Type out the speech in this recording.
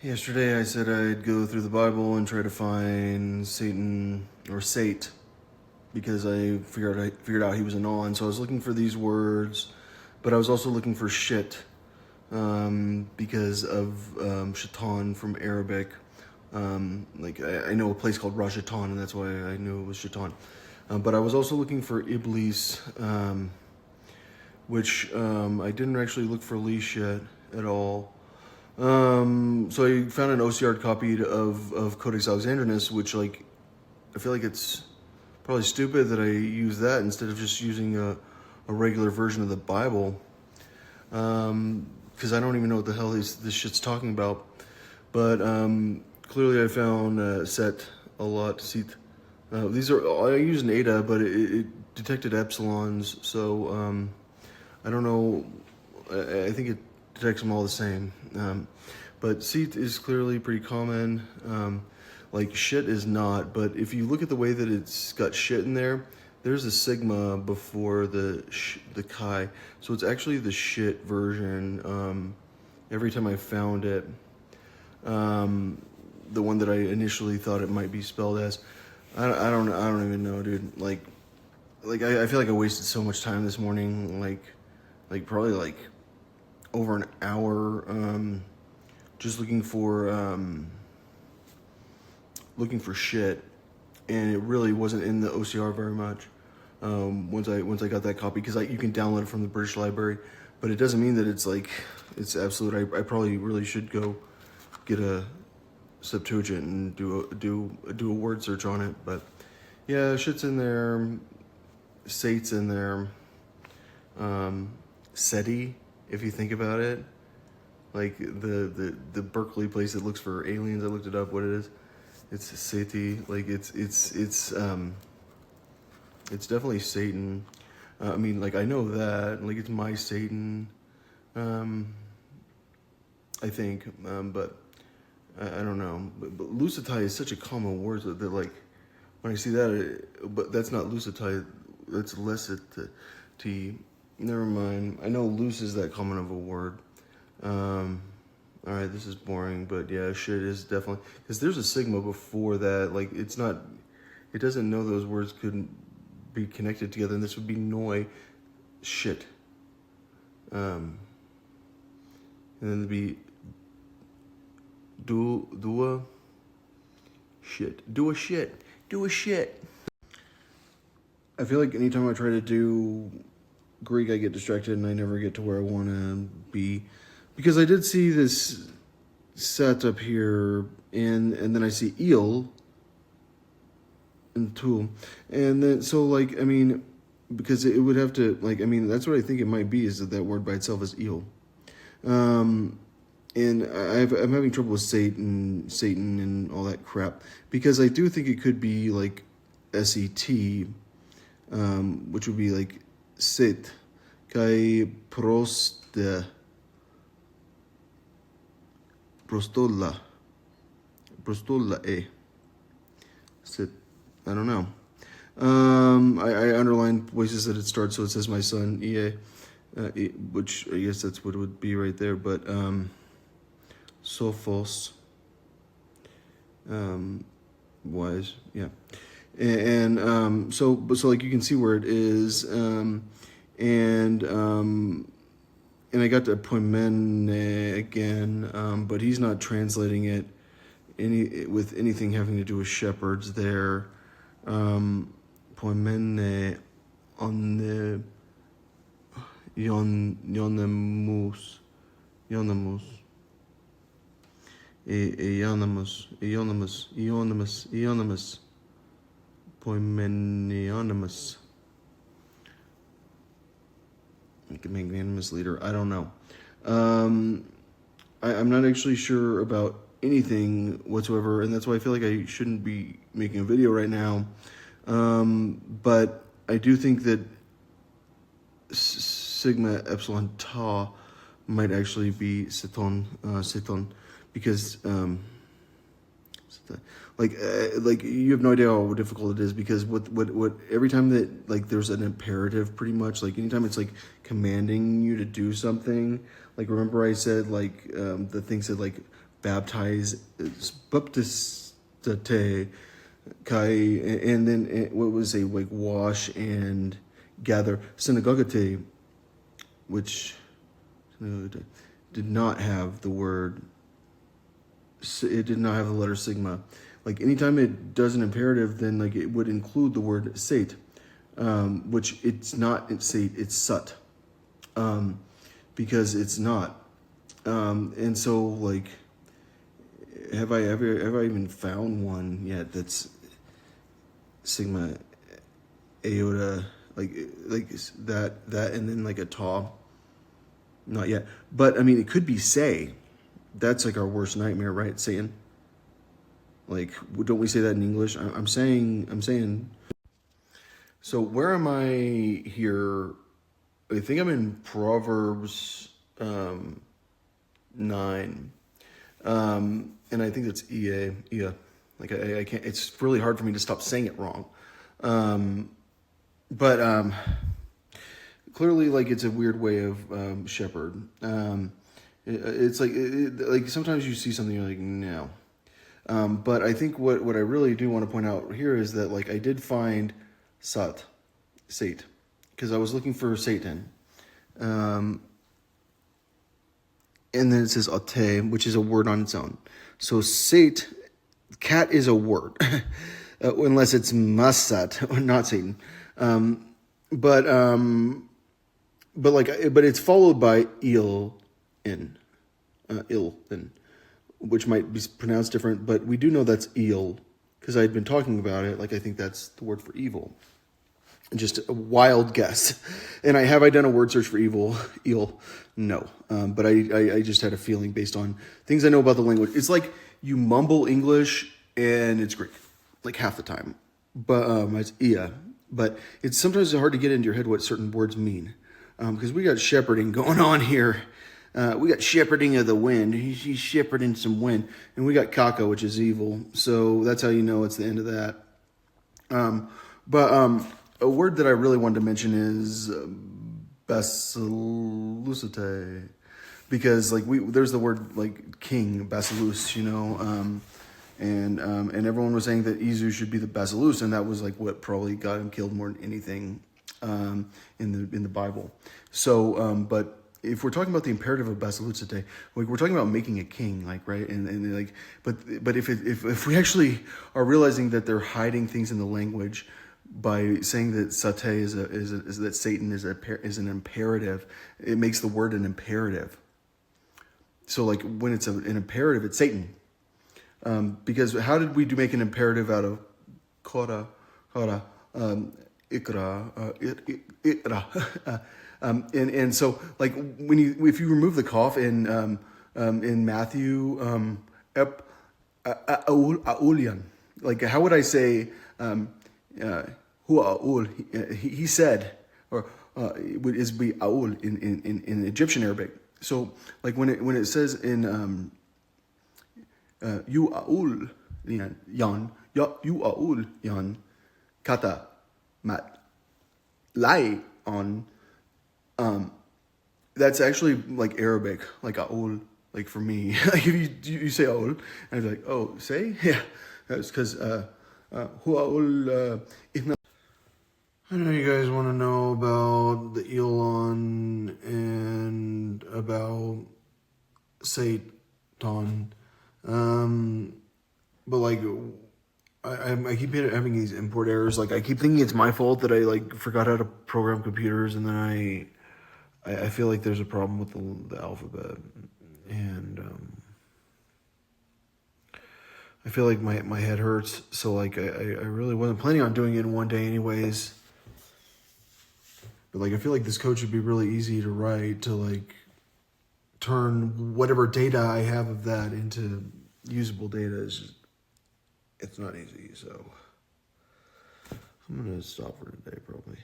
Yesterday I said I'd go through the Bible and try to find Satan or Sate because I figured out he was a non. So I was looking for these words, but I was also looking for shit because of shaitan from Arabic. I know a place called Rajatan, and that's why I knew it was shaitan. But I was also looking for Iblis, which I didn't actually look for leash yet at all. So I found an OCR copy of Codex Alexandrinus, which I feel like it's probably stupid that I use that instead of just using a regular version of the Bible. Because I don't even know what the hell this shit's talking about. But clearly I found set a lot. These are, I use an Ada, but it detected epsilons, so I don't know. I think it detects them all the same. But seat is clearly pretty common. Like shit is not, but if you look at the way that it's got shit in there, there's a sigma before the chi, so it's actually the shit version. Every time I found it, the one that I initially thought it might be spelled as, I don't even know, dude. I feel like I wasted so much time this morning, probably over an hour, just looking for shit, and it really wasn't in the OCR very much. Once I got that copy, because you can download it from the British Library, but it doesn't mean that it's absolute. I probably really should go get a Septuagint and do a word search on it. But yeah, shit's in there, Sate's in there, SETI, if you think about it, like the Berkeley place that looks for aliens. I looked it up. What it is, it's SETI. Like it's definitely Satan. I mean, I know that. Like it's my Satan. I think, but I don't know. But Lucitai is such a common word that when I see that, but that's not Lucitai. That's Lecity. Never mind. I know loose is that common of a word. All right, this is boring, but yeah, shit is definitely, because there's a sigma before that. It's not. It doesn't know those words couldn't be connected together, and this would be noi, shit. And then there'd be dua, shit. Do a shit. Do a shit. I feel like anytime I try to do Greek, I get distracted and I never get to where I want to be. Because I did see this set up here, and then I see eel in the tool. And then, because it would have to, that's what I think it might be, is that word by itself is eel. And I'm having trouble with Satan and all that crap, because I do think it could be SET, which would be sit, kai prostola, sit. I don't know. I underlined places that it starts, so it says my son, EA, which I guess that's what it would be right there, but Sophos, wise, yeah. And so you can see where it is, and I got to poimene again, but he's not translating it with anything having to do with shepherds there. Poimene on the Ionemus, Poimenionimus. Magnanimous leader. I don't know. I'm not actually sure about anything whatsoever, and that's why I feel like I shouldn't be making a video right now. But I do think that sigma epsilon tau might actually be ceton, because you have no idea how difficult it is, because what every time that there's an imperative, pretty much anytime it's commanding you to do something, remember I said the thing said baptize, baptistate, kai, and then what was a like wash and gather, synagogate, which did not have the word. It did not have the letter sigma. Like anytime it does an imperative, then like it would include the word sate, which it's not. It's sate. It's sut, because it's not. And so like, have I even found one yet that's sigma iota like that and then like a taw? Not yet. But I mean, it could be say. That's like our worst nightmare, right? Satan. Like, don't we say that in English? I'm saying. So where am I here? I think I'm in Proverbs 9. And I think that's Ea. Like I can't, it's really hard for me to stop saying it wrong. But clearly like it's a weird way of shepherd. It's like sometimes you see something you're like, no. But I think what I really do want to point out here is that like I did find sate, because I was looking for Satan. And then it says ate, which is a word on its own. So sate, cat is a word, unless it's masat, not Satan. But it's followed by il-in, which might be pronounced different, but we do know that's il, because I had been talking about it. Like I think that's the word for evil. Just a wild guess. And have I done a word search for evil? Il? No. But I just had a feeling based on things I know about the language. It's like you mumble English and it's Greek, like half the time. But it's ia. But it's sometimes hard to get into your head what certain words mean. Because we got shepherding going on here. We got shepherding of the wind. He's shepherding some wind. And we got kaka, which is evil. So that's how you know it's the end of that. A word that I really wanted to mention is basilusite, because like there's the word like king, basilus, and everyone was saying that Izu should be the basilus, and that was like what probably got him killed more than anything in the Bible. So, but if we're talking about the imperative of basilusite, like we're talking about making a king, like right, and like, but if we actually are realizing that they're hiding things in the language by saying that sate is that Satan is an imperative, it makes the word an imperative. So like when it's an imperative, it's Satan. Because how did we make an imperative out of kora, ikra, itra? And so like if you remove the cough in Matthew, aulian, like how would I say hua'ul? He said, or is be aul in Egyptian Arabic. So like when it says in you aul yan you aul yan kata mat lai on, that's actually like Arabic, like aul, like for me. Like if you say aul, and I'd be like, oh, say? Yeah, that's because hua'ul. I know you guys want to know about the Elon and about Satan, but like I keep having these import errors. Like I keep thinking it's my fault that I like forgot how to program computers, and then I feel like there's a problem with the alphabet, and I feel like my head hurts. So like I really wasn't planning on doing it in one day anyways. But like I feel like this code should be really easy to write, to like turn whatever data I have of that into usable data. It's not easy, so I'm gonna stop for today probably.